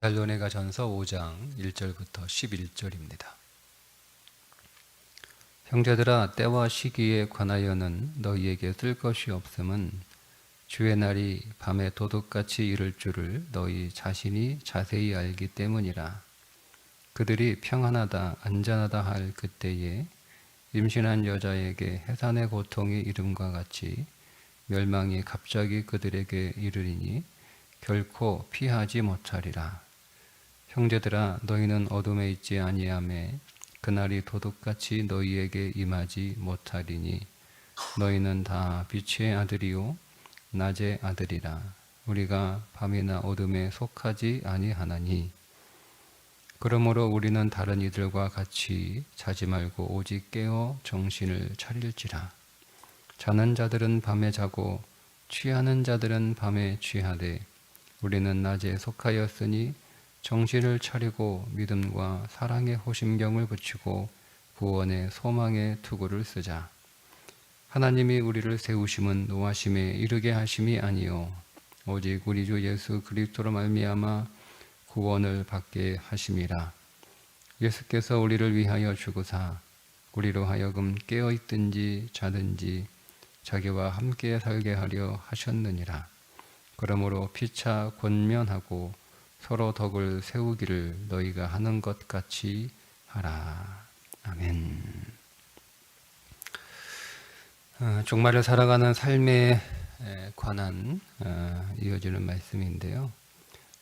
데살로니가 전서 5장 1절부터 11절입니다. 형제들아, 때와 시기에 관하여는 너희에게 쓸 것이 없음은 주의 날이 밤에 도둑같이 이를 줄을 너희 자신이 자세히 알기 때문이라. 그들이 평안하다 안전하다 할 그때에 임신한 여자에게 해산의 고통이 이름과 같이 멸망이 갑자기 그들에게 이르리니 결코 피하지 못하리라. 형제들아, 너희는 어둠에 있지 아니하매 그날이 도둑같이 너희에게 임하지 못하리니 너희는 다 빛의 아들이요 낮의 아들이라. 우리가 밤이나 어둠에 속하지 아니하나니 그러므로 우리는 다른 이들과 같이 자지 말고 오직 깨어 정신을 차릴지라. 자는 자들은 밤에 자고 취하는 자들은 밤에 취하되 우리는 낮에 속하였으니 정신을 차리고 믿음과 사랑의 호심경을 붙이고 구원의 소망의 투구를 쓰자. 하나님이 우리를 세우심은 노하심에 이르게 하심이 아니요 오직 우리 주 예수 그리스도로 말미암아 구원을 받게 하심이라. 예수께서 우리를 위하여 죽으사 우리로 하여금 깨어 있든지 자든지 자기와 함께 살게 하려 하셨느니라. 그러므로 피차 권면하고 서로 덕을 세우기를 너희가 하는 것 같이 하라. 아멘. 종말을 살아가는 삶에 관한 이어지는 말씀인데요.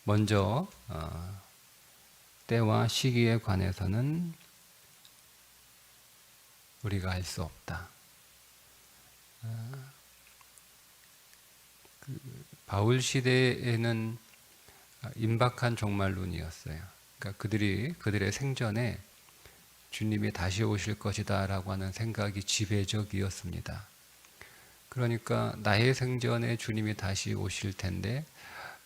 먼저 때와 시기에 관해서는 우리가 알 수 없다. 바울 시대에는 임박한 종말론이었어요. 그러니까 그들의 생전에 주님이 다시 오실 것이다 라고 하는 생각이 지배적이었습니다. 그러니까 나의 생전에 주님이 다시 오실 텐데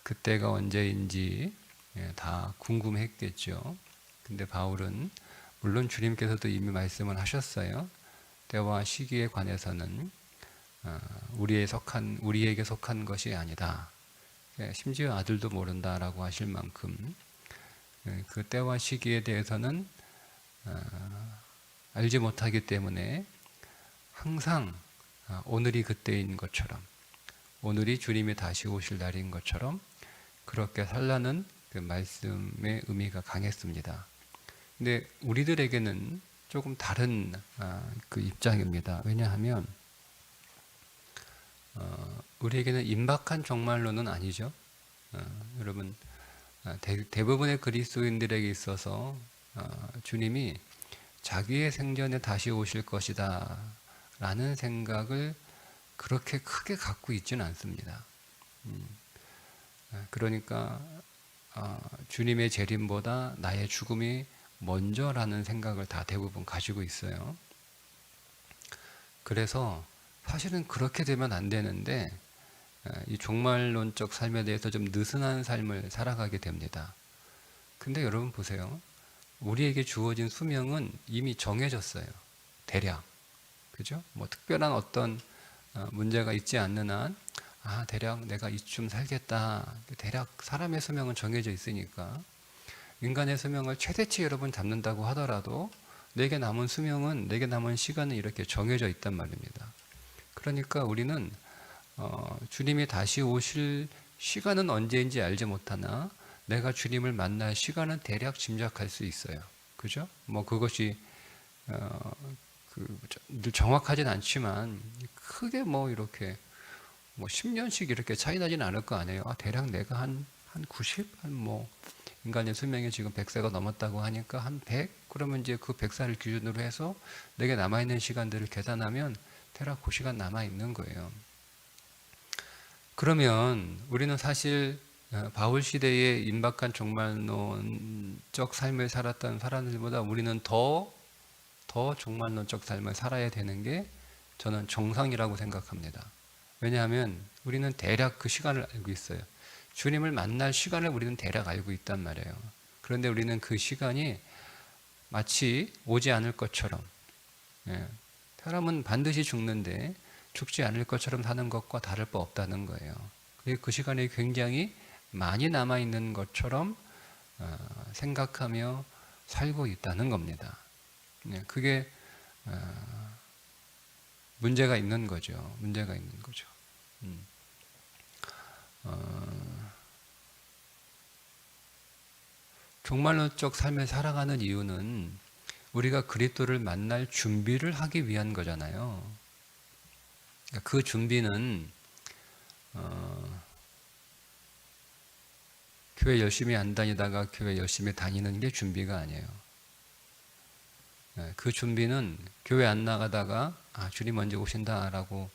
그때가 언제인지 다 궁금했겠죠. 근데 바울은 물론 주님께서도 이미 말씀을 하셨어요. 때와 시기에 관해서는 우리에게 속한 것이 아니다. 심지어 아들도 모른다라고 하실 만큼 그 때와 시기에 대해서는 알지 못하기 때문에 항상 오늘이 그때인 것처럼, 오늘이 주님이 다시 오실 날인 것처럼 그렇게 살라는 그 말씀의 의미가 강했습니다. 근데 우리들에게는 조금 다른 그 입장입니다. 왜냐하면 우리에게는 임박한 종말론은 아니죠. 여러분, 대부분의 그리스도인들에게 있어서 주님이 자기의 생전에 다시 오실 것이다 라는 생각을 그렇게 크게 갖고 있지는 않습니다. 그러니까 주님의 재림보다 나의 죽음이 먼저라는 생각을 다 대부분 가지고 있어요. 그래서 사실은 그렇게 되면 안 되는데 이 종말론적 삶에 대해서 좀 느슨한 삶을 살아가게 됩니다. 근데 여러분 보세요. 우리에게 주어진 수명은 이미 정해졌어요. 대략. 그죠? 뭐 특별한 어떤 문제가 있지 않는 한 대략 내가 이쯤 살겠다. 대략 사람의 수명은 정해져 있으니까 인간의 수명을 최대치 여러분 잡는다고 하더라도 내게 남은 수명은, 내게 남은 시간은 이렇게 정해져 있단 말입니다. 그러니까 우리는 주님이 다시 오실 시간은 언제인지 알지 못하나 내가 주님을 만날 시간은 대략 짐작할 수 있어요. 그죠? 뭐 그것이 늘 정확하진 않지만 크게 뭐 이렇게 뭐 10년씩 이렇게 차이 나진 않을 거 아니에요. 대략 내가 한 90? 인간의 수명이 지금 100세가 넘었다고 하니까 한 100? 그러면 이제 그 100살을 기준으로 해서 내게 남아있는 시간들을 계산하면 대략 그 시간 남아있는 거예요. 그러면 우리는 사실 바울 시대에 임박한 종말론적 삶을 살았던 사람들보다 우리는 더 종말론적 삶을 살아야 되는 게 저는 정상이라고 생각합니다. 왜냐하면 우리는 대략 그 시간을 알고 있어요. 주님을 만날 시간을 우리는 대략 알고 있단 말이에요. 그런데 우리는 그 시간이 마치 오지 않을 것처럼, 사람은 반드시 죽는데 죽지 않을 것처럼 사는 것과 다를 바 없다는 거예요. 그 시간이 굉장히 많이 남아있는 것처럼 생각하며 살고 있다는 겁니다. 네, 그게 문제가 있는 거죠. 문제가 있는 거죠. 종말론적 삶을 살아가는 이유는 우리가 그리스도를 만날 준비를 하기 위한 거잖아요. 그러니까 그 준비는 교회 열심히 안 다니다가 교회 열심히 다니는 게 준비가 아니에요. 그 준비는 교회 안 나가다가 주님 언제 오신다라고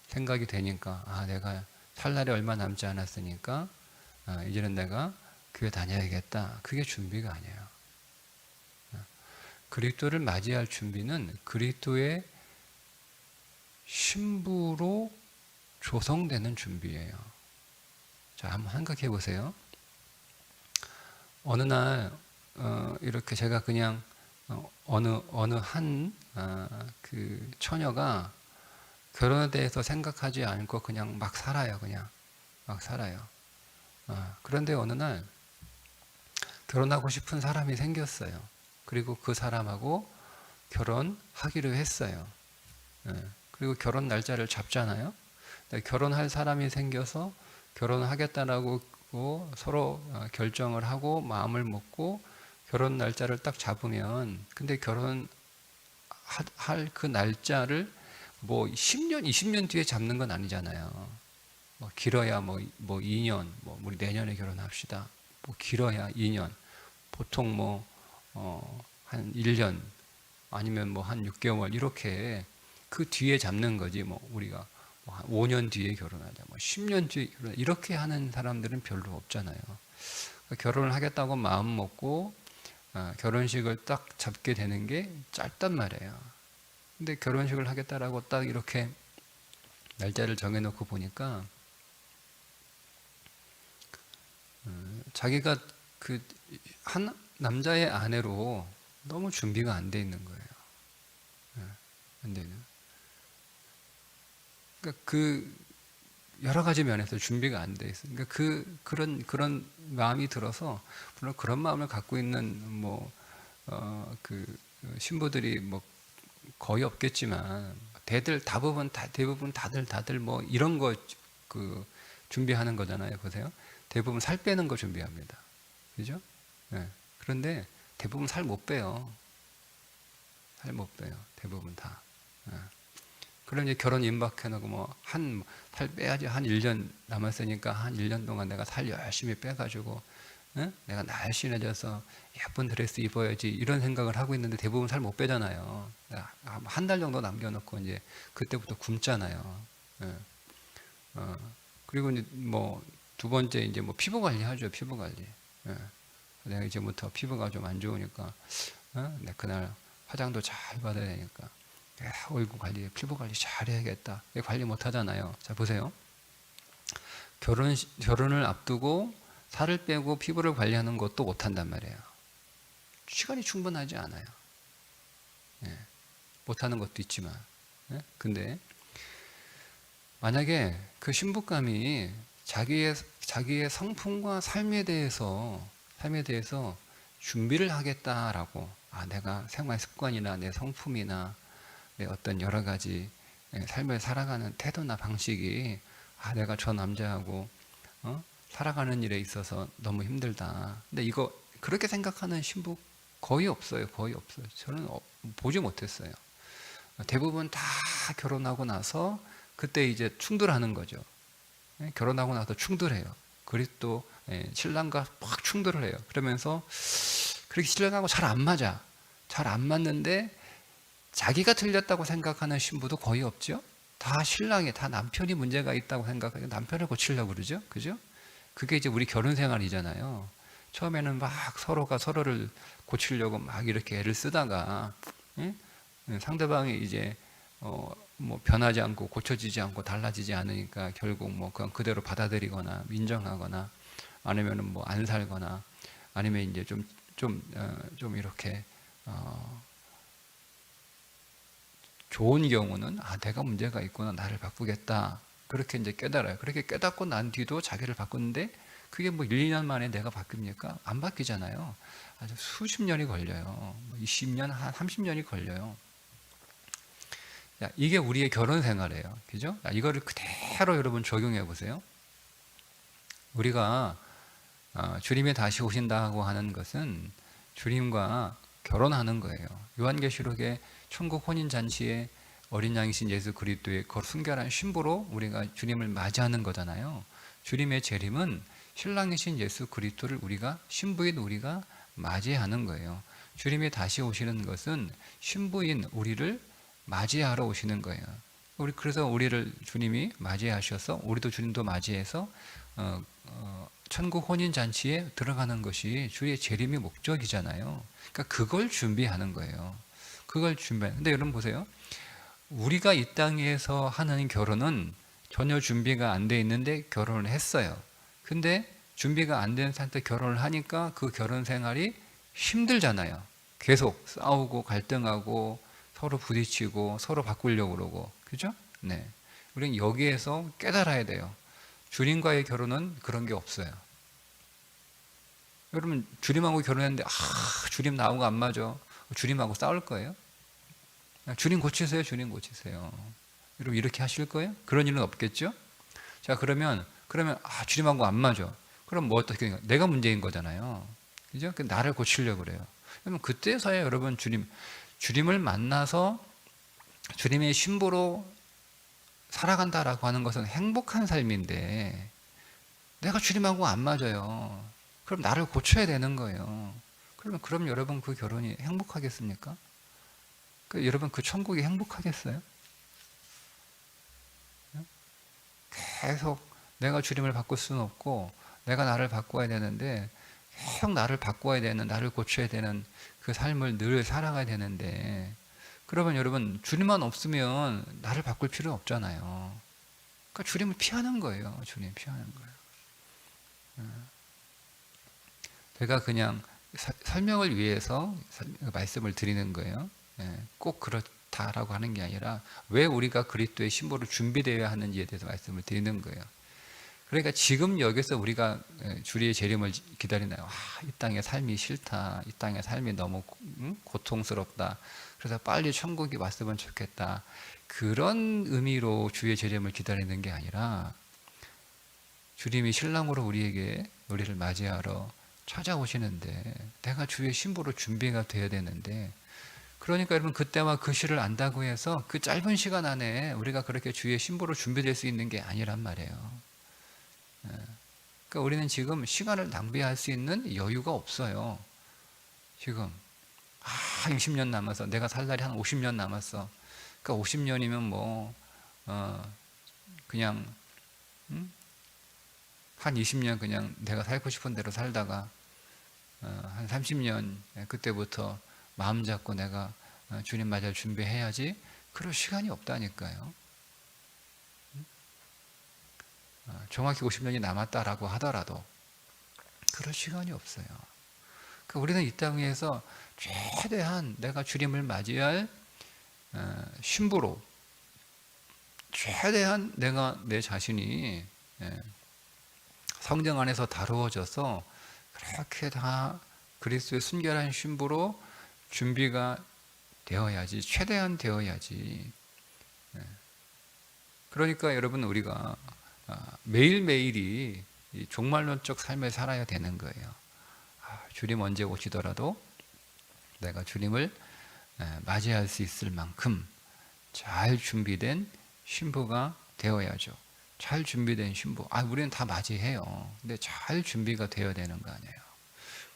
생각이 되니까 내가 살 날이 얼마 남지 않았으니까 이제는 내가 교회 다녀야겠다. 그게 준비가 아니에요. 그리스도를 맞이할 준비는 그리스도의 신부로 조성되는 준비예요. 자, 한번 생각해 보세요. 어느 날 이렇게 제가 그냥 어느 한 그 처녀가 결혼에 대해서 생각하지 않고 그냥 막 살아요. 그냥 막 살아요. 그런데 어느 날 결혼하고 싶은 사람이 생겼어요. 그리고 그 사람하고 결혼하기로 했어요. 그리고 결혼 날짜를 잡잖아요. 결혼할 사람이 생겨서 결혼하겠다라고 서로 결정을 하고 마음을 먹고 결혼 날짜를 딱 잡으면, 근데 결혼할 그 날짜를 뭐 10년, 20년 뒤에 잡는 건 아니잖아요. 뭐 길어야 뭐 2년, 뭐 우리 내년에 결혼합시다. 뭐 길어야 2년. 보통 한 1년 아니면 뭐 한 6개월 이렇게 그 뒤에 잡는 거지. 뭐 우리가 뭐 한 5년 뒤에 결혼하자, 뭐 10년 뒤에 결혼하자, 이렇게 하는 사람들은 별로 없잖아요. 그러니까 결혼을 하겠다고 마음 먹고 결혼식을 딱 잡게 되는 게 짧단 말이에요. 근데 결혼식을 하겠다라고 딱 이렇게 날짜를 정해놓고 보니까 자기가 그 한 남자의 아내로 너무 준비가 안 돼 있는 거예요. 안 되는. 그러니까 그 여러 가지 면에서 준비가 안 돼 있어요. 그러니까 그런 마음이 들어서, 물론 그런 마음을 갖고 있는 그 신부들이 뭐 거의 없겠지만 대부분 다들 뭐 이런 거 그 준비하는 거잖아요. 보세요. 대부분 살 빼는 거 준비합니다. 그죠? 네. 그런데 대부분 살 못 빼요. 살 못 빼요. 대부분 다. 네. 그럼 이제 결혼 임박해놓고 살 빼야지, 한 1년 남았으니까 한 1년 동안 내가 살 열심히 빼가지고 내가 날씬해져서 예쁜 드레스 입어야지, 이런 생각을 하고 있는데 대부분 살 못 빼잖아요. 한 달 정도 남겨놓고 이제 그때부터 굶잖아요. 그리고 이제 두 번째 이제 피부 관리 하죠. 피부 관리. 내가 이제부터 피부가 좀 안 좋으니까 내가 그날 화장도 잘 받아야 되니까 얼굴 관리, 피부 관리 잘 해야겠다. 관리 못 하잖아요. 자, 보세요. 결혼을 앞두고 살을 빼고 피부를 관리하는 것도 못 한단 말이에요. 시간이 충분하지 않아요. 못 하는 것도 있지만. 근데 만약에 그 신부감이 자기의 성품과 삶에 대해서 준비를 하겠다라고, 내가 생활 습관이나 내 성품이나 내 어떤 여러 가지 삶을 살아가는 태도나 방식이 내가 저 남자하고 살아가는 일에 있어서 너무 힘들다. 근데 이거 그렇게 생각하는 신부 거의 없어요. 거의 없어요. 저는 보지 못했어요. 대부분 다 결혼하고 나서 그때 이제 충돌하는 거죠. 결혼하고 나서 충돌해요. 그리고 또 신랑과 막 충돌을 해요. 그러면서 그렇게 신랑하고 잘 안 맞아. 잘 안 맞는데 자기가 틀렸다고 생각하는 신부도 거의 없죠. 다 남편이 문제가 있다고 생각하고 남편을 고치려고 그러죠. 그죠? 그게 이제 우리 결혼 생활이잖아요. 처음에는 막 서로가 서로를 고치려고 막 이렇게 애를 쓰다가 상대방이 이제 변하지 않고 고쳐지지 않고 달라지지 않으니까 결국 그냥 그대로 받아들이거나 인정하거나 아니면은 안 살거나 아니면 이제 좀 이렇게 좋은 경우는 내가 문제가 있구나, 나를 바꾸겠다, 그렇게 이제 깨달아요. 그렇게 깨닫고 난 뒤도 자기를 바꾸는데 그게 뭐 1, 2년 만에 내가 바뀝니까? 안 바뀌잖아요. 아주 수십 년이 걸려요. 20년, 한 30년이 걸려요. 자, 이게 우리의 결혼 생활이에요. 그죠? 자, 이거를 그대로 여러분 적용해 보세요. 우리가 주님이 다시 오신다고 하는 것은 주님과 결혼하는 거예요. 요한계시록에 천국 혼인잔치에 어린 양이신 예수 그리스도의 그 순결한 신부로 우리가 주님을 맞이하는 거잖아요. 주님의 재림은 신랑이신 예수 그리스도를 우리가 신부인 우리가 맞이하는 거예요. 주님이 다시 오시는 것은 신부인 우리를 맞이하러 오시는 거예요. 그래서 우리를 주님이 맞이하셔서 우리도 주님도 맞이해서 천국 혼인 잔치에 들어가는 것이 주의 재림의 목적이잖아요. 그러니까 그걸 준비하는 거예요. 그걸 준비하는. 근데 여러분 보세요. 우리가 이 땅에서 하는 결혼은 전혀 준비가 안 돼 있는데 결혼을 했어요. 근데 준비가 안 된 상태 결혼을 하니까 그 결혼 생활이 힘들잖아요. 계속 싸우고 갈등하고 서로 부딪히고 서로 바꾸려고 그러고. 그죠? 네. 우리는 여기에서 깨달아야 돼요. 주님과의 결혼은 그런 게 없어요. 여러분 주님하고 결혼했는데 주님 나하고 안 맞아. 주님하고 싸울 거예요? 주님 고치세요. 주님 고치세요. 여러분 이렇게 하실 거예요? 그런 일은 없겠죠? 자 그러면 주님하고 안 맞아. 그럼 뭐 어떻게 내가 문제인 거잖아요. 그죠? 나를 고치려고 그래요. 그러면 그때서야 여러분 주님을 만나서 주님의 신부로 살아간다라고 하는 것은 행복한 삶인데 내가 주님하고 안 맞아요. 그럼 나를 고쳐야 되는 거예요. 그럼 여러분 그 결혼이 행복하겠습니까? 여러분 그 천국이 행복하겠어요? 계속 내가 주님을 바꿀 수는 없고 내가 나를 바꿔야 되는데 계속 나를 바꿔야 되는 나를 고쳐야 되는 그 삶을 늘 살아가야 되는데 그러면 여러분 주님만 없으면 나를 바꿀 필요 없잖아요. 그러니까 주님을 피하는 거예요. 주님 피하는 거예요. 제가 그냥 설명을 위해서 말씀을 드리는 거예요. 꼭 그렇다라고 하는 게 아니라 왜 우리가 그리스도의 신부로 준비되어야 하는지에 대해서 말씀을 드리는 거예요. 그러니까 지금 여기서 우리가 주의 재림을 기다리나요? 이 땅의 삶이 싫다. 이 땅의 삶이 너무 고통스럽다. 그래서 빨리 천국이 왔으면 좋겠다. 그런 의미로 주의 재림을 기다리는 게 아니라 주님이 신랑으로 우리를 맞이하러 찾아오시는데 내가 주의 신부로 준비가 돼야 되는데 그러니까 여러분 그때와 그 시를 안다고 해서 그 짧은 시간 안에 우리가 그렇게 주의 신부로 준비될 수 있는 게 아니란 말이에요. 그러니까 우리는 지금 시간을 낭비할 수 있는 여유가 없어요. 지금 20년 남아서 내가 살 날이 한 50년 남았어. 그러니까 50년이면 뭐 그냥 한 20년 그냥 내가 살고 싶은 대로 살다가 한 30년 그때부터 마음 잡고 내가 주님 맞을 준비해야지. 그럴 시간이 없다니까요. 정확히 50년이 남았다라고 하더라도 그럴 시간이 없어요. 그러니까 우리는 이 땅에서 최대한 내가 주님을 맞이할 신부로 최대한 내가 내 자신이 성령 안에서 다루어져서 그렇게 다 그리스도의 순결한 신부로 준비가 되어야지, 최대한 되어야지. 그러니까 여러분 우리가 매일매일이 종말론적 삶을 살아야 되는 거예요. 주님 언제 오시더라도 내가 주님을 맞이할 수 있을 만큼 잘 준비된 신부가 되어야죠. 잘 준비된 신부. 우리는 다 맞이해요. 근데 잘 준비가 되어야 되는 거 아니에요.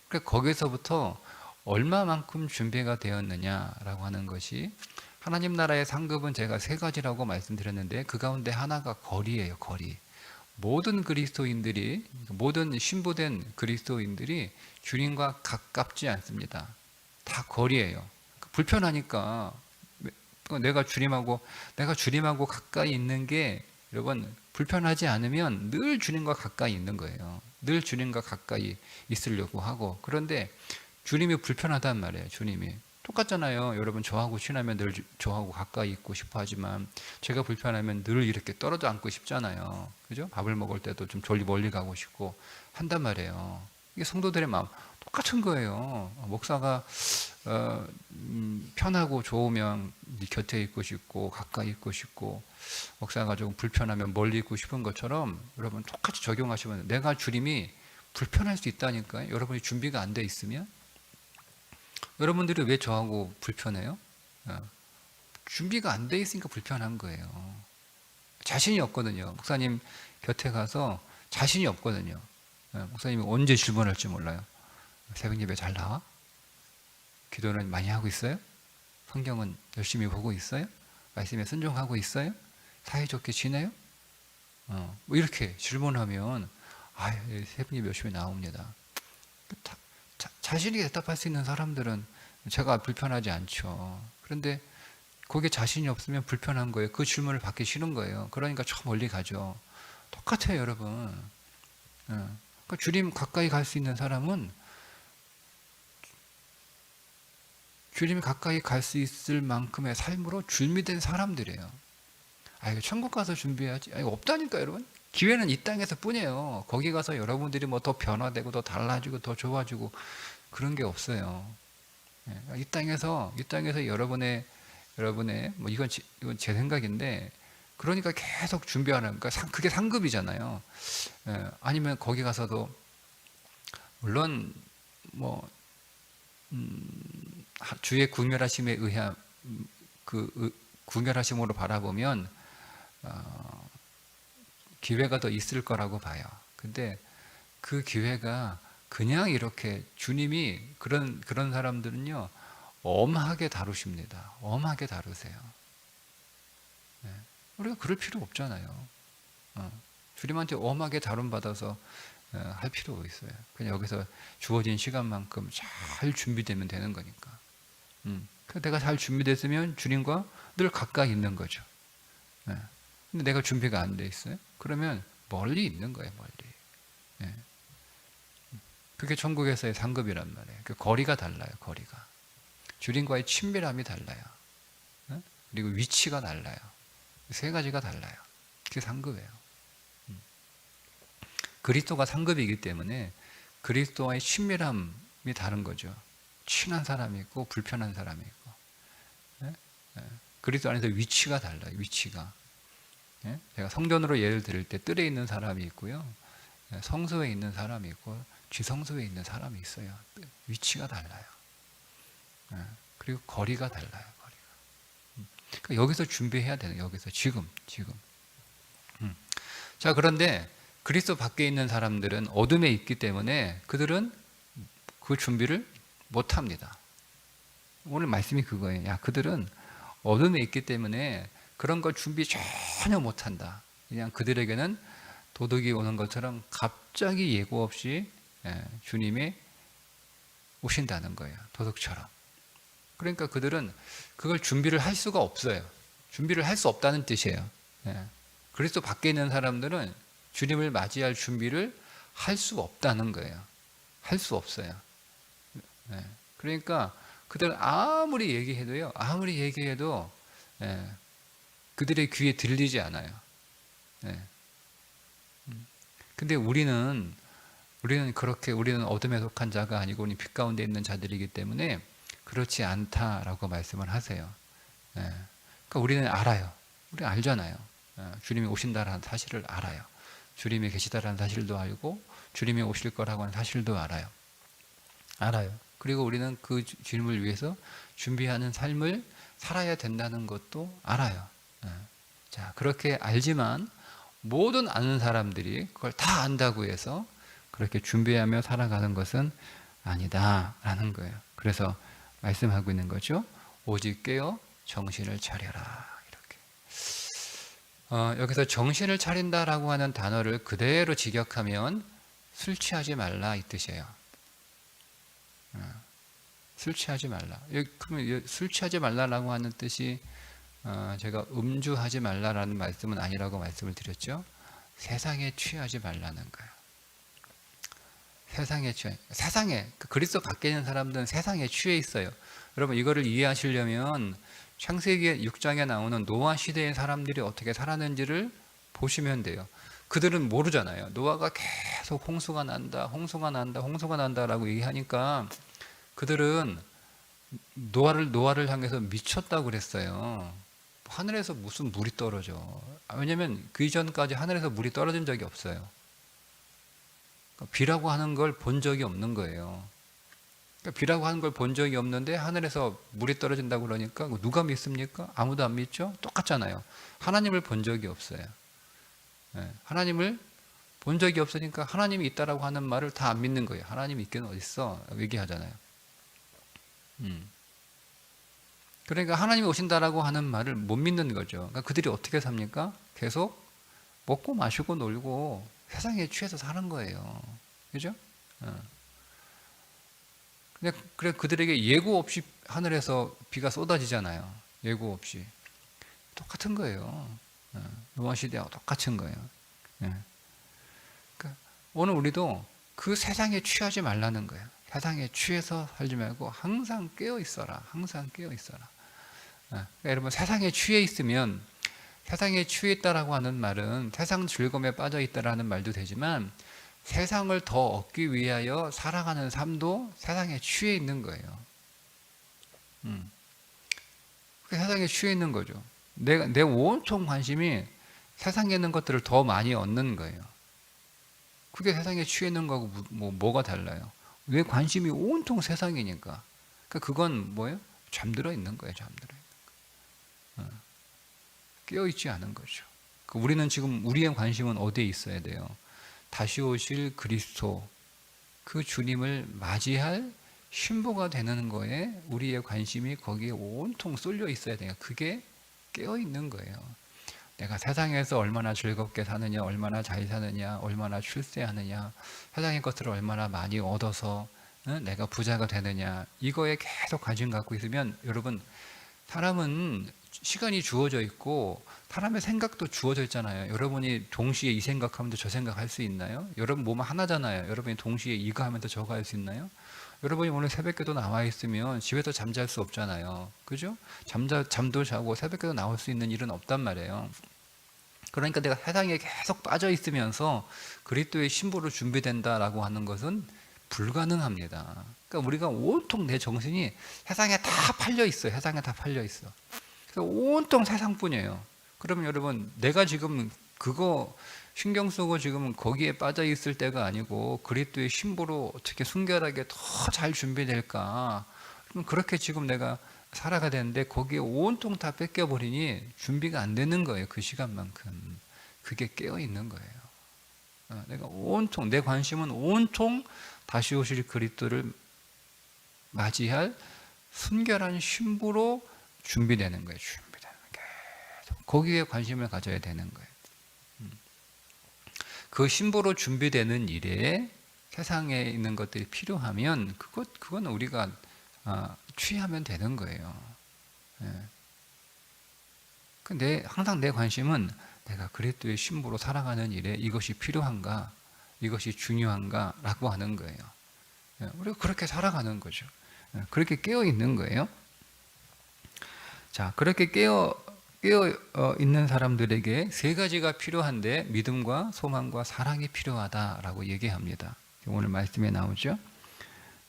그러니까 거기서부터 얼마만큼 준비가 되었느냐라고 하는 것이 하나님 나라의 상급은 제가 3가지라고 말씀드렸는데 그 가운데 하나가 거리예요. 거리. 모든 그리스도인들이 모든 신부된 그리스도인들이 주님과 가깝지 않습니다. 다 거리예요. 불편하니까 내가 주님하고 가까이 있는 게 여러분 불편하지 않으면 늘 주님과 가까이 있는 거예요. 늘 주님과 가까이 있으려고 하고 그런데 주님이 불편하단 말이에요. 주님이 똑같잖아요. 여러분 저하고 친하면 늘 저하고 가까이 있고 싶어 하지만 제가 불편하면 늘 이렇게 떨어져 앉고 싶잖아요. 그죠? 밥을 먹을 때도 좀 멀리 가고 싶고 한단 말이에요. 이게 성도들의 마음 똑같은 거예요. 목사가 편하고 좋으면 네 곁에 있고 싶고 가까이 있고 싶고, 목사가 좀 불편하면 멀리 있고 싶은 것처럼 여러분 똑같이 적용하시면, 내가 주님이 불편할 수 있다니까요. 여러분이 준비가 안 돼 있으면. 여러분들이 왜 저하고 불편해요? 준비가 안 돼 있으니까 불편한 거예요. 자신이 없거든요. 목사님 곁에 가서 자신이 없거든요. 목사님이 언제 질문할지 몰라요. 새벽 예배 잘 나와? 기도는 많이 하고 있어요? 성경은 열심히 보고 있어요? 말씀에 순종하고 있어요? 사이좋게 지내요? 뭐 이렇게 질문하면 새벽 예배 열심히 나옵니다. 자신이 대답할 수 있는 사람들은 제가 불편하지 않죠. 그런데 거기에 자신이 없으면 불편한 거예요. 그 질문을 받기 싫은 거예요. 그러니까 저 멀리 가죠. 똑같아요, 여러분. 그러니까 주님 가까이 갈 수 있는 사람은 주님 가까이 갈 수 있을 만큼의 삶으로 준비된 사람들이에요. 이거 천국 가서 준비해야지. 이거 없다니까, 여러분. 기회는 이 땅에서 뿐이에요. 거기 가서 여러분들이 뭐 더 변화되고 더 달라지고 더 좋아지고 그런 게 없어요. 이 땅에서 여러분의 뭐 이건 제 생각인데, 그러니까 계속 준비하는, 그러니까 그게 상급이잖아요. 아니면 거기 가서도 물론 뭐 주의 구별하심에 의한 구별하심으로 바라보면 기회가 더 있을 거라고 봐요. 근데 그 기회가 그냥 이렇게 주님이 그런 사람들은요, 엄하게 다루십니다. 엄하게 다루세요. 우리가 그럴 필요 없잖아요. 주님한테 엄하게 다룬받아서 할 필요가 있어요. 그냥 여기서 주어진 시간만큼 잘 준비되면 되는 거니까. 내가 잘 준비됐으면 주님과 늘 가까이 있는 거죠. 근데 내가 준비가 안 돼 있어요? 그러면 멀리 있는 거예요, 멀리. 그게 천국에서의 상급이란 말이에요. 그 거리가 달라요, 거리가. 주님과의 친밀함이 달라요. 그리고 위치가 달라요. 세 가지가 달라요. 그게 상급이에요. 그리스도가 상급이기 때문에 그리스도와의 친밀함이 다른 거죠. 친한 사람이 있고 불편한 사람이 있고. 그리스도 안에서 위치가 달라요. 위치가. 제가 성전으로 예를 들을 때 뜰에 있는 사람이 있고요, 성소에 있는 사람이 있고 지성소에 있는 사람이 있어요. 위치가 달라요. 그리고 거리가 달라요. 거리가. 그러니까 여기서 준비해야 되는, 여기서 지금. 자, 그런데 그리스도 밖에 있는 사람들은 어둠에 있기 때문에 그들은 그 준비를 못 합니다. 오늘 말씀이 그거예요. 그들은 어둠에 있기 때문에 그런 걸 준비 전혀 못 한다. 그냥 그들에게는 도둑이 오는 것처럼 갑자기 예고 없이 주님이 오신다는 거예요. 도둑처럼. 그러니까 그들은 그걸 준비를 할 수가 없어요. 준비를 할 수 없다는 뜻이에요. 그리스도 밖에 있는 사람들은 주님을 맞이할 준비를 할 수 없다는 거예요. 할 수 없어요. 그러니까 그들은 아무리 얘기해도 그들의 귀에 들리지 않아요. 근데 우리는 어둠에 속한 자가 아니고 우리는 빛 가운데 있는 자들이기 때문에 그렇지 않다라고 말씀을 하세요. 그러니까 우리는 알아요. 우리 알잖아요. 주님이 오신다라는 사실을 알아요. 주님이 계시다라는 사실도 알고 주님이 오실 거라고 하는 사실도 알아요. 그리고 우리는 그 주님을 위해서 준비하는 삶을 살아야 된다는 것도 알아요. 자, 그렇게 알지만 모든 아는 사람들이 그걸 다 안다고 해서 그렇게 준비하며 살아가는 것은 아니다라는 거예요. 그래서 말씀하고 있는 거죠. 오직 깨어 정신을 차려라. 이렇게. 여기서 정신을 차린다라고 하는 단어를 그대로 직역하면 술 취하지 말라 이 뜻이에요. 술 취하지 말라. 그러면 술 취하지 말라라고 하는 뜻이 제가 음주하지 말라라는 말씀은 아니라고 말씀을 드렸죠. 세상에 취하지 말라는 거예요. 세상에 그리스도 밖에 있는 사람들은 세상에 취해 있어요. 여러분 이거를 이해하시려면 창세기 6장에 나오는 노아 시대의 사람들이 어떻게 살았는지를 보시면 돼요. 그들은 모르잖아요. 노아가 계속 홍수가 난다, 홍수가 난다, 홍수가 난다라고 얘기하니까 그들은 노아를 향해서 미쳤다고 그랬어요. 하늘에서 무슨 물이 떨어져. 왜냐면 그 이전까지 하늘에서 물이 떨어진 적이 없어요. 그러니까 비라고 하는 걸 본 적이 없는 거예요. 그러니까 비라고 하는 걸 본 적이 없는데 하늘에서 물이 떨어진다고 그러니까 누가 믿습니까? 아무도 안 믿죠? 똑같잖아요. 하나님을 본 적이 없어요. 하나님을 본 적이 없으니까 하나님이 있다라고 하는 말을 다 안 믿는 거예요. 하나님이 있긴 어딨어? 얘기하잖아요. 그러니까 하나님이 오신다라고 하는 말을 못 믿는 거죠. 그러니까 그들이 어떻게 삽니까? 계속 먹고 마시고 놀고 세상에 취해서 사는 거예요. 그죠? 그래 그들에게 예고 없이 하늘에서 비가 쏟아지잖아요. 예고 없이. 똑같은 거예요. 노아 시대하고 똑같은 거예요. 그러니까 오늘 우리도 그 세상에 취하지 말라는 거예요. 세상에 취해서 살지 말고 항상 깨어 있어라. 항상 깨어 있어라. 그러니까 여러분 세상에 취해 있으면 세상에 취해 있다라고 하는 말은 세상 즐거움에 빠져 있다라는 말도 되지만 세상을 더 얻기 위하여 살아가는 삶도 세상에 취해 있는 거예요. 세상에 취해 있는 거죠. 내 온통 관심이 세상에 있는 것들을 더 많이 얻는 거예요. 그게 세상에 취해 있는 거하고 뭐가 달라요? 왜 관심이 온통 세상이니까. 그러니까 그건 뭐예요? 잠들어 있는 거예요. 잠들어 있는 거. 깨어 있지 않은 거죠. 우리는 지금 우리의 관심은 어디에 있어야 돼요? 다시 오실 그리스도, 그 주님을 맞이할 신부가 되는 거에 우리의 관심이 거기에 온통 쏠려 있어야 돼요. 그게 깨어 있는 거예요. 내가 세상에서 얼마나 즐겁게 사느냐, 얼마나 잘 사느냐, 얼마나 출세하느냐, 세상의 것들을 얼마나 많이 얻어서 내가 부자가 되느냐, 이거에 계속 관심 갖고 있으면 여러분, 사람은 시간이 주어져 있고 사람의 생각도 주어져 있잖아요. 여러분이 동시에 이 생각하면서 저 생각할 수 있나요? 여러분 몸은 하나잖아요. 여러분이 동시에 이거 하면서 저거 할 수 있나요? 여러분이 오늘 새벽에도 나와 있으면 집에서 잠잘 수 없잖아요. 그죠? 잠도 자고 새벽에도 나올 수 있는 일은 없단 말이에요. 그러니까 내가 세상에 계속 빠져 있으면서 그리스도의 신부로 준비된다라고 하는 것은 불가능합니다. 그러니까 우리가 온통 내 정신이 세상에 다 팔려 있어요. 세상에 다 팔려 있어. 그래서 온통 세상뿐이에요. 그러면 여러분, 내가 지금 그거 신경 쓰고 지금 거기에 빠져 있을 때가 아니고 그리스도의 신부로 어떻게 순결하게 더 잘 준비될까? 그럼 그렇게 지금 내가 살아가야 되는데 거기에 온통 다 뺏겨버리니 준비가 안 되는 거예요. 그 시간만큼. 그게 깨어 있는 거예요. 내가 온통, 내 관심은 온통 다시 오실 그리스도를 맞이할 순결한 신부로 준비되는 거예요. 준비되는 거예요. 거기에 관심을 가져야 되는 거예요. 그 신부로 준비되는 일에 세상에 있는 것들이 필요하면 그건 우리가 취하면 되는 거예요. 근데 항상 내 관심은 내가 그리스도의 신부로 살아가는 일에 이것이 필요한가, 이것이 중요한가라고 하는 거예요. 우리가 그렇게 살아가는 거죠. 그렇게 깨어 있는 거예요. 자, 그렇게 깨어 있는 사람들에게 세 가지가 필요한데 믿음과 소망과 사랑이 필요하다라고 얘기합니다. 오늘 말씀에 나오죠.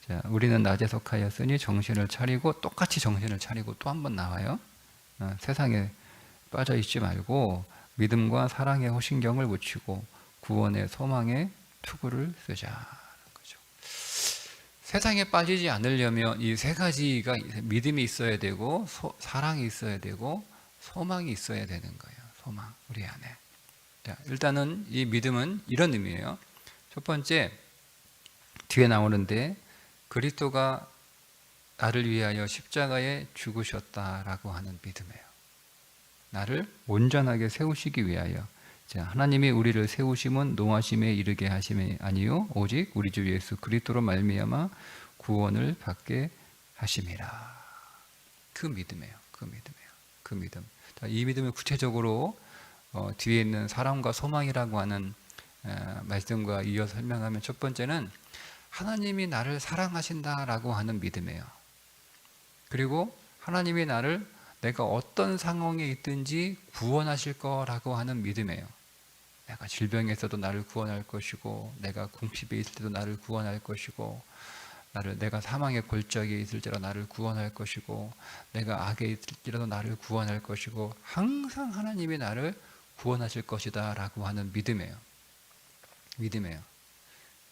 자, 우리는 낮에 속하였으니 정신을 차리고, 똑같이 정신을 차리고 또 한 번 나와요. 세상에 빠져 있지 말고 믿음과 사랑에 호신경을 붙이고 구원의 소망에 투구를 쓰자. 세상에 빠지지 않으려면 이 세 가지가 믿음이 있어야 되고 사랑이 있어야 되고 소망이 있어야 되는 거예요. 소망, 우리 안에. 자, 일단은 이 믿음은 이런 의미예요. 첫 번째, 뒤에 나오는데 그리스도가 나를 위하여 십자가에 죽으셨다라고 하는 믿음이에요. 나를 온전하게 세우시기 위하여. 자, 하나님이 우리를 세우심은 노하심에 이르게 하심이 아니요 오직 우리 주 예수 그리스도로 말미암아 구원을 받게 하심이라. 그 믿음이에요. 그 믿음. 자, 이 믿음을 구체적으로 뒤에 있는 사랑과 소망이라고 하는 말씀과 이어 설명하면, 첫 번째는 하나님이 나를 사랑하신다라고 하는 믿음이에요. 그리고 하나님이 나를 내가 어떤 상황에 있든지 구원하실 거라고 하는 믿음이에요. 내가 질병에 있어도 나를 구원할 것이고, 내가 궁핍에 있을 때도 나를 구원할 것이고, 내가 사망의 골짜기에 있을지라도 나를 구원할 것이고, 내가 악에 있을지라도 나를 구원할 것이고, 항상 하나님이 나를 구원하실 것이다 라고 하는 믿음이에요. 믿음이에요.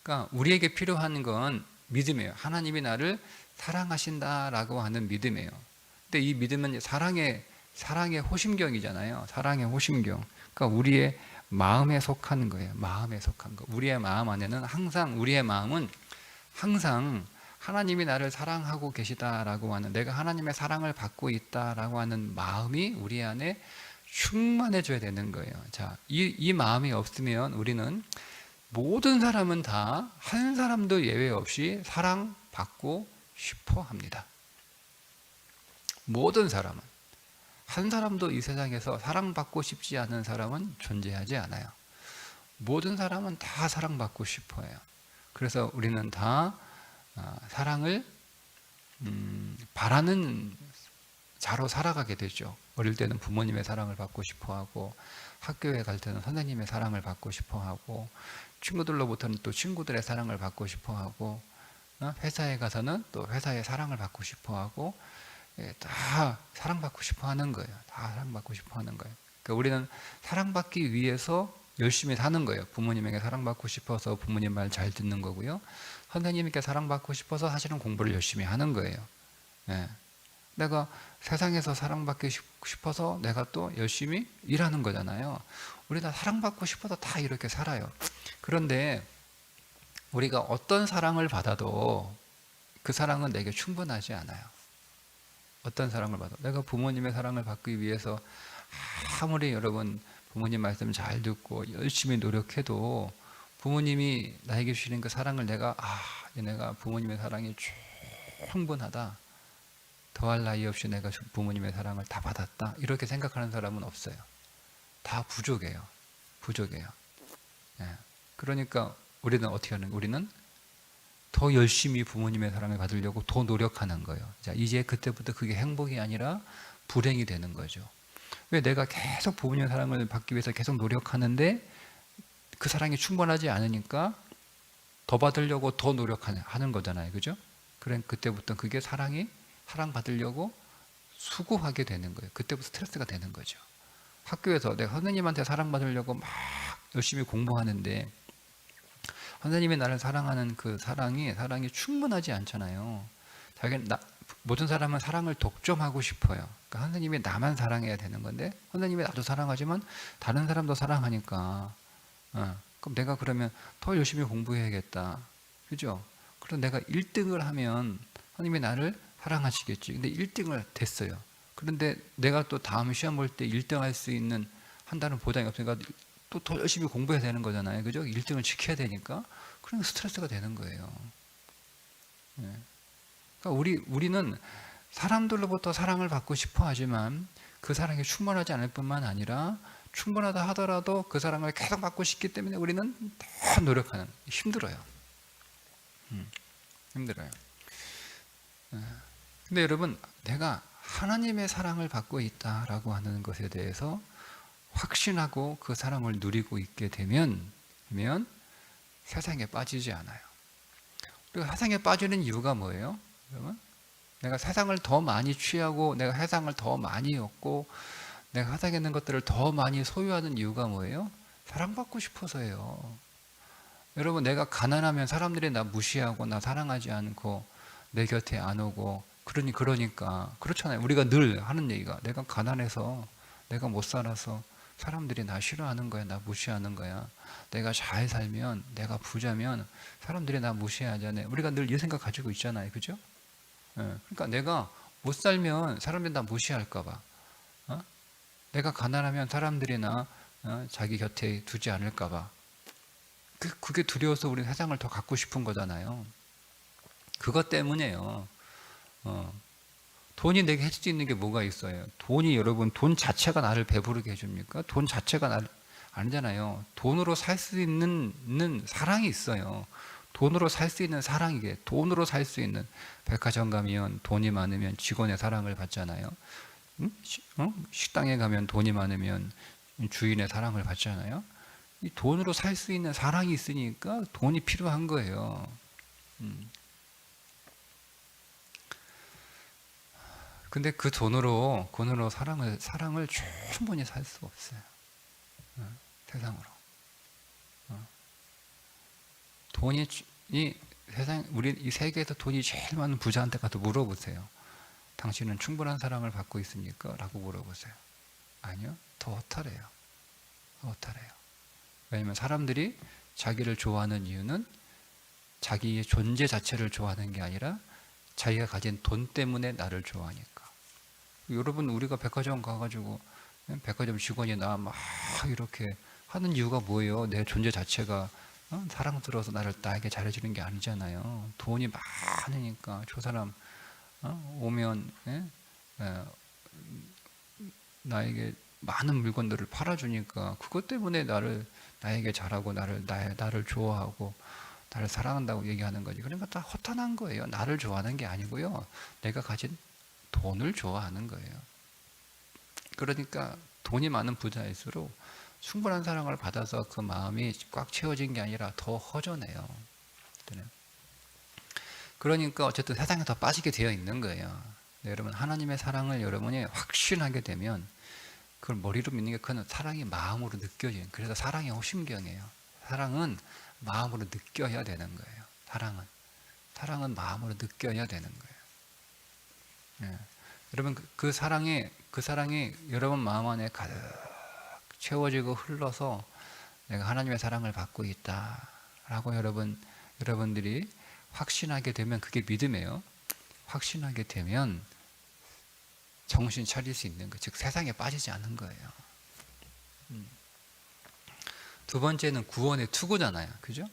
그러니까 우리에게 필요한 건 믿음이에요. 하나님이 나를 사랑하신다 라고 하는 믿음이에요. 근데 이 믿음은 사랑의 호심경이잖아요. 사랑의 호심경. 그러니까 우리의 마음에 속한 거예요. 마음에 속한 거. 우리의 마음 안에는 우리의 마음은 항상 하나님이 나를 사랑하고 계시다라고 하는, 내가 하나님의 사랑을 받고 있다라고 하는 마음이 우리 안에 충만해져야 되는 거예요. 자, 이 마음이 없으면 우리는 모든 사람은 다 한 사람도 예외 없이 사랑받고 싶어 합니다. 모든 사람은. 한 사람도 이 세상에서 사랑받고 싶지 않은 사람은 존재하지 않아요. 모든 사람은 다 사랑받고 싶어 해요. 그래서 우리는 다 사랑을 바라는 자로 살아가게 되죠. 어릴 때는 부모님의 사랑을 받고 싶어 하고, 학교에 갈 때는 선생님의 사랑을 받고 싶어 하고, 친구들로부터는 또 친구들의 사랑을 받고 싶어 하고, 회사에 가서는 또 회사의 사랑을 받고 싶어 하고, 다 사랑받고 싶어 하는 거예요. 다 사랑받고 싶어 하는 거예요. 그러니까 우리는 사랑받기 위해서 열심히 사는 거예요. 부모님에게 사랑받고 싶어서 부모님 말 잘 듣는 거고요. 선생님에게 사랑받고 싶어서 사실은 공부를 열심히 하는 거예요. 네. 내가 세상에서 사랑받기 싶어서 내가 또 열심히 일하는 거잖아요. 우리 다 사랑받고 싶어서 다 이렇게 살아요. 그런데 우리가 어떤 사랑을 받아도 그 사랑은 내게 충분하지 않아요. 어떤 사랑을 받아도. 내가 부모님의 사랑을 받기 위해서 아무리 여러분 부모님 말씀 잘 듣고 열심히 노력해도 부모님이 나에게 주시는 그 사랑을 내가 부모님의 사랑이 충분하다, 더할 나위 없이 내가 부모님의 사랑을 다 받았다, 이렇게 생각하는 사람은 없어요. 다 부족해요. 예. 그러니까 우리는 어떻게 하는 거예요? 우리는 더 열심히 부모님의 사랑을 받으려고 더 노력하는 거예요. 자, 이제 그때부터 그게 행복이 아니라 불행이 되는 거죠. 왜? 내가 계속 부모님의 사랑을 받기 위해서 계속 노력하는데 그 사랑이 충분하지 않으니까 더 받으려고 더 노력하는 거잖아요. 그죠? 그래, 그때부터 그게 사랑받으려고 수고하게 되는 거예요. 그때부터 스트레스가 되는 거죠. 학교에서 내가 선생님한테 사랑받으려고 막 열심히 공부하는데 선생님이 나를 사랑하는 그 사랑이 충분하지 않잖아요. 모든 사람은 사랑을 독점하고 싶어요. 그러니까 선생님이 나만 사랑해야 되는 건데, 선생님이 나도 사랑하지만 다른 사람도 사랑하니까, 그럼 내가 그러면 더 열심히 공부해야겠다. 그죠? 그럼 내가 1등을 하면 선생님이 나를 사랑하시겠지. 근데 1등을 됐어요. 그런데 내가 또 다음 시험 볼 때 1등 할 수 있는 한다는 보장이 없으니까 또 더 열심히 공부해야 되는 거잖아요. 그죠? 1등을 지켜야 되니까. 그러면 스트레스가 되는 거예요. 네. 그러니까 우리는 사람들로부터 사랑을 받고 싶어 하지만 그 사랑이 충분하지 않을 뿐만 아니라 충분하다 하더라도 그 사랑을 계속 받고 싶기 때문에 우리는 더 노력하는, 힘들어요. 힘들어요. 근데 여러분, 내가 하나님의 사랑을 받고 있다라고 하는 것에 대해서 확신하고 그 사랑을 누리고 있게 되면 세상에 빠지지 않아요. 그리고 세상에 빠지는 이유가 뭐예요? 여러분? 내가 세상을 더 많이 취하고 내가 세상을 더 많이 얻고 내가 세상에 있는 것들을 더 많이 소유하는 이유가 뭐예요? 사랑받고 싶어서예요. 여러분, 내가 가난하면 사람들이 나 무시하고 나 사랑하지 않고 내 곁에 안 오고 그러니까 그렇잖아요. 우리가 늘 하는 얘기가, 내가 가난해서 내가 못 살아서 사람들이 나 싫어하는 거야, 나 무시하는 거야. 내가 잘 살면, 내가 부자면 사람들이 나 무시하잖아요. 우리가 늘 이 생각 가지고 있잖아요. 그죠? 그러니까 내가 못 살면 사람들이 나 무시할까 봐, 내가 가난하면 사람들이 나 자기 곁에 두지 않을까 봐, 그게 두려워서 우리는 세상을 더 갖고 싶은 거잖아요. 그것 때문이에요. 돈이 내게 해줄 수 있는 게 뭐가 있어요? 여러분, 돈 자체가 나를 배부르게 해줍니까? 돈 자체가 나를, 아니잖아요. 돈으로 살 수 있는 사랑이 있어요. 돈으로 살 수 있는 사랑이게, 돈으로 살 수 있는, 백화점 가면 돈이 많으면 직원의 사랑을 받잖아요. 식당에 가면 돈이 많으면 주인의 사랑을 받잖아요. 이 돈으로 살 수 있는 사랑이 있으니까 돈이 필요한 거예요. 근데 그 돈으로 사랑을 충분히 살 수 없어요. 세상으로. 돈이 이 세상 우리 이 세계에서 돈이 제일 많은 부자한테 가서 물어보세요. 당신은 충분한 사랑을 받고 있습니까? 라고 물어보세요. 아니요. 더 허탈해요. 더 허탈해요. 왜냐면 사람들이 자기를 좋아하는 이유는 자기의 존재 자체를 좋아하는 게 아니라 자기가 가진 돈 때문에 나를 좋아하니까. 여러분, 우리가 백화점 가가지고 백화점 직원이 나 막 이렇게 하는 이유가 뭐예요? 내 존재 자체가 사랑스러워서 나에게 잘해주는 게 아니잖아요. 돈이 많으니까 저 사람 오면 나에게 많은 물건들을 팔아주니까 그것 때문에 나에게 잘하고 나를 좋아하고 나를 사랑한다고 얘기하는 거지. 그러니까 다 허탄한 거예요. 나를 좋아하는 게 아니고요. 내가 가진 돈을 좋아하는 거예요. 그러니까 돈이 많은 부자일수록 충분한 사랑을 받아서 그 마음이 꽉 채워진 게 아니라 더 허전해요. 그러니까 어쨌든 세상에 더 빠지게 되어 있는 거예요. 네, 여러분, 하나님의 사랑을 여러분이 확신하게 되면 그걸 머리로 믿는 게 그건 사랑이 마음으로 느껴지는. 그래서 사랑이 호심경이에요. 사랑은 마음으로 느껴야 되는 거예요. 사랑은 마음으로 느껴야 되는 거예요. 네. 여러분, 그 사랑이 여러분 마음 안에 가득 채워지고 흘러서 내가 하나님의 사랑을 받고 있다라고 여러분들이 확신하게 되면 그게 믿음이에요. 확신하게 되면 정신 차릴 수 있는 거, 즉 세상에 빠지지 않는 거예요. 두 번째는 구원의 투구잖아요. 그죠?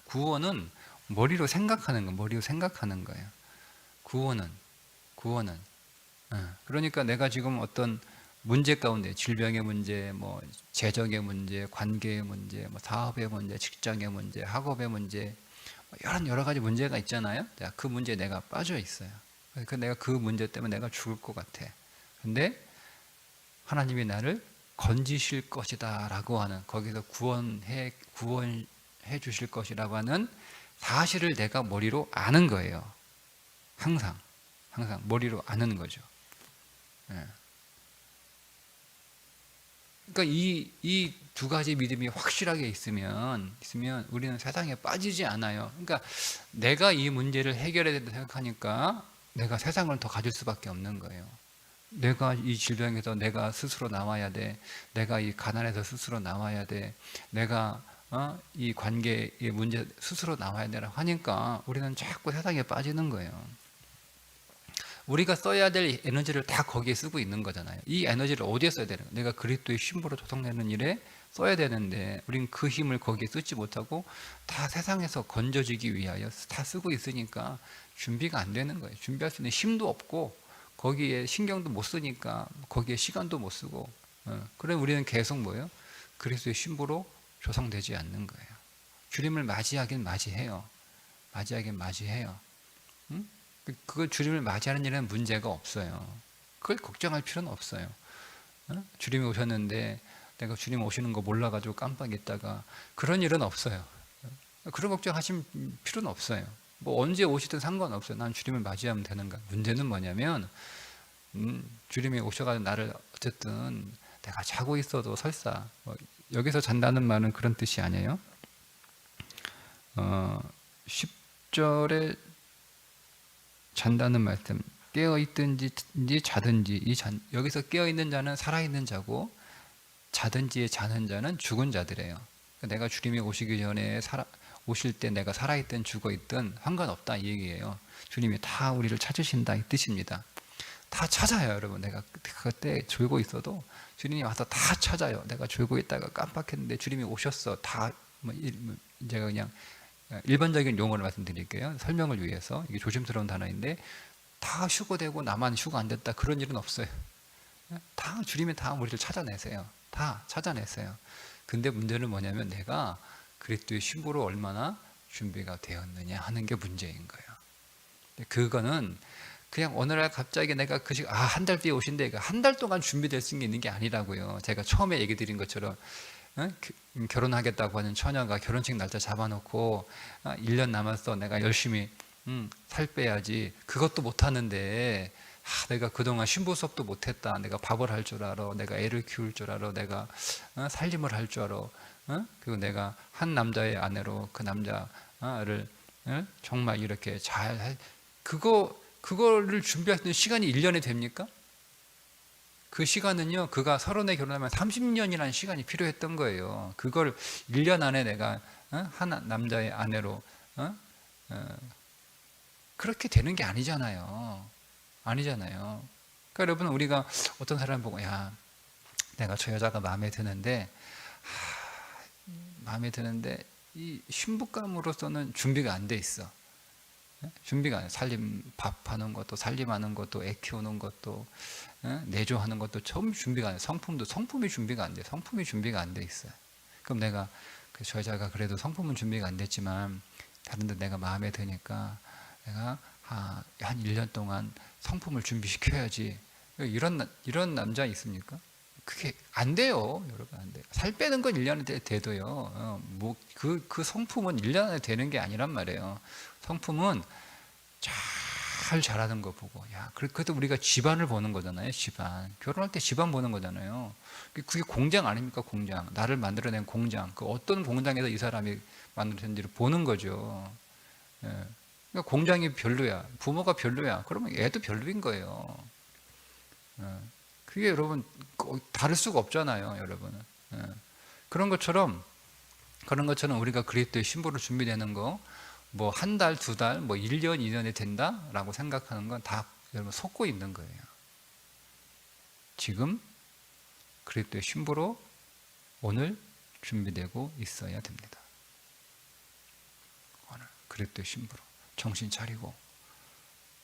구원은 머리로 생각하는 거예요. 구원은. 그러니까 내가 지금 어떤 문제 가운데, 질병의 문제, 뭐 재정의 문제, 관계의 문제, 뭐 사업의 문제, 직장의 문제, 학업의 문제, 여러 가지 문제가 있잖아요. 그 문제에 내가 빠져 있어요. 그러니까 내가 그 문제 때문에 내가 죽을 것 같아. 근데 하나님이 나를 건지실 것이다 라고 하는, 거기서 구원해 주실 것이라고 하는 사실을 내가 머리로 아는 거예요. 항상 머리로 아는 거죠. 그러니까 이 두 가지 믿음이 확실하게 있으면 우리는 세상에 빠지지 않아요. 그러니까 내가 이 문제를 해결해야 된다 생각하니까 내가 세상을 더 가질 수밖에 없는 거예요. 내가 이 질병에서 내가 스스로 나와야 돼. 내가 이 가난에서 스스로 나와야 돼. 내가 이 관계의 문제 스스로 나와야 되라 하니까 우리는 자꾸 세상에 빠지는 거예요. 우리가 써야 될 에너지를 다 거기에 쓰고 있는 거잖아요. 이 에너지를 어디에 써야 되는 거예요? 내가 그리스도의 신부로 조성되는 일에 써야 되는데 우리는 그 힘을 거기에 쓰지 못하고 다 세상에서 건져지기 위하여 다 쓰고 있으니까 준비가 안 되는 거예요. 준비할 수 있는 힘도 없고 거기에 신경도 못 쓰니까 거기에 시간도 못 쓰고, 그래 우리는 계속 뭐예요? 그리스도의 신부로 조성되지 않는 거예요. 주님을 맞이하긴 맞이해요. 응? 그걸 주님을 맞이하는 일은 문제가 없어요. 그걸 걱정할 필요는 없어요. 주님이 오셨는데 내가 주님 오시는 거 몰라가지고 깜빡했다가 그런 일은 없어요. 그런 걱정하실 필요는 없어요. 뭐 언제 오시든 상관없어요. 난 주님을 맞이하면 되는가. 문제는 뭐냐면 주님이 오셔가지고 나를 어쨌든 내가 자고 있어도 설사 여기서 잔다는 말은 그런 뜻이 아니에요. 10절에 잔다는 말씀, 깨어있든지 자든지 여기서 깨어있는 자는 살아있는 자고 자든지 자는 자는 죽은 자들이에요. 내가 주님이 오시기 전에 오실 때 내가 살아있든 죽어있든 상관없다 이 얘기예요. 주님이 다 우리를 찾으신다 이 뜻입니다. 다 찾아요. 여러분, 내가 그때 졸고 있어도 주님이 와서 다 찾아요. 내가 졸고 있다가 깜빡했는데 주님이 오셨어. 다 제가 그냥 일반적인 용어를 말씀드릴게요. 설명을 위해서. 이게 조심스러운 단어인데 다 휴거되고 나만 휴거 안 됐다 그런 일은 없어요. 다 주님이 다 우리를 찾아내세요. 다 찾아내세요. 근데 문제는 뭐냐면 내가 그리스도의 신부로 얼마나 준비가 되었느냐 하는 게 문제인 거예요. 그거는 그냥 어느 날 갑자기 내가 한 달 뒤에 오신대, 한 달 동안 준비될 수 있는 게 아니라고요. 제가 처음에 얘기 드린 것처럼 결혼하겠다고 하는 처녀가 결혼식 날짜 잡아놓고 1년 남았어. 내가 열심히 살 빼야지. 그것도 못하는데 내가 그동안 신부 수업도 못했다. 내가 밥을 할 줄 알아. 내가 애를 키울 줄 알아. 내가 살림을 할 줄 알아. 그리고 내가 한 남자의 아내로 그 남자를 정말 이렇게 잘 그거를 준비할 수 있는 시간이 1년이 됩니까? 그 시간은요, 그가 30에 결혼하면 30년이라는 시간이 필요했던 거예요. 그걸 1년 안에 내가 한 남자의 아내로 그렇게 되는 게 아니잖아요. 아니잖아요. 그러니까 여러분, 우리가 어떤 사람 보고, 야, 내가 저 여자가 마음에 드는데 이 신부감으로서는 준비가 안 돼 있어. 준비가 안 돼. 밥하는 것도, 살림하는 것도, 애 키우는 것도, 내조하는 것도 전부 준비가 안 돼. 성품이 준비가 안 돼. 성품이 준비가 안 돼 있어요. 그럼 내가 저 여자가 그래도 성품은 준비가 안 됐지만 다른데 내가 마음에 드니까 내가 한 1년 동안 성품을 준비시켜야지. 이런 남자 있습니까? 그게 안 돼요, 여러분. 안 돼요. 살 빼는 건 1년에 돼도요. 그 성품은 1년 안에 되는 게 아니란 말이에요. 성품은 잘 자라는 거 보고, 야, 그래도 우리가 집안을 보는 거잖아요, 집안. 결혼할 때 집안 보는 거잖아요. 그게 공장 아닙니까, 공장. 나를 만들어낸 공장. 그 어떤 공장에서 이 사람이 만들어진지를 보는 거죠. 예. 그러니까 공장이 별로야. 부모가 별로야. 그러면 애도 별로인 거예요. 예. 그게 여러분, 다를 수가 없잖아요, 여러분은. 예. 그런 것처럼 우리가 그리스도의 신부로 준비되는 거, 뭐 한 달, 두 달, 뭐 1년, 2년이 된다라고 생각하는 건 다 여러분 속고 있는 거예요. 지금 그리스도의 신부로 오늘 준비되고 있어야 됩니다. 오늘 그리스도의 신부로 정신 차리고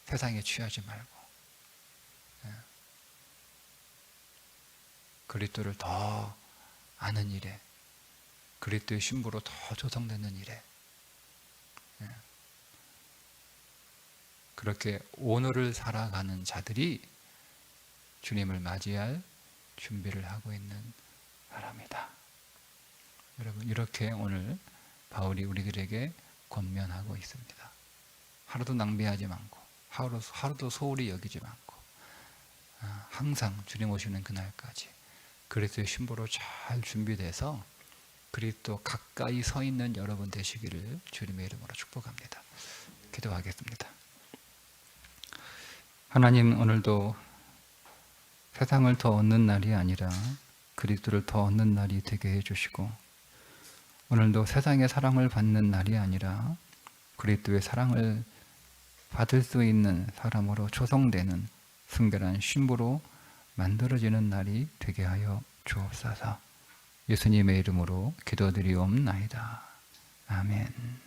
세상에 취하지 말고 그리스도를 더 아는 일에, 그리스도의 신부로 더 조성되는 일에, 그렇게 오늘을 살아가는 자들이 주님을 맞이할 준비를 하고 있는 사람이다. 여러분, 이렇게 오늘 바울이 우리들에게 권면하고 있습니다. 하루도 낭비하지 않고, 하루도 소홀히 여기지 않고, 항상 주님 오시는 그날까지 그리스도의 신부로 잘 준비돼서 그리스도 가까이 서 있는 여러분 되시기를 주님의 이름으로 축복합니다. 기도하겠습니다. 하나님, 오늘도 세상을 더 얻는 날이 아니라 그리스도를 더 얻는 날이 되게 해주시고, 오늘도 세상의 사랑을 받는 날이 아니라 그리스도의 사랑을 받을 수 있는 사람으로 조성되는 순결한 신부로 만들어지는 날이 되게 하여 주옵소서. 예수님의 이름으로 기도드리옵나이다. 아멘.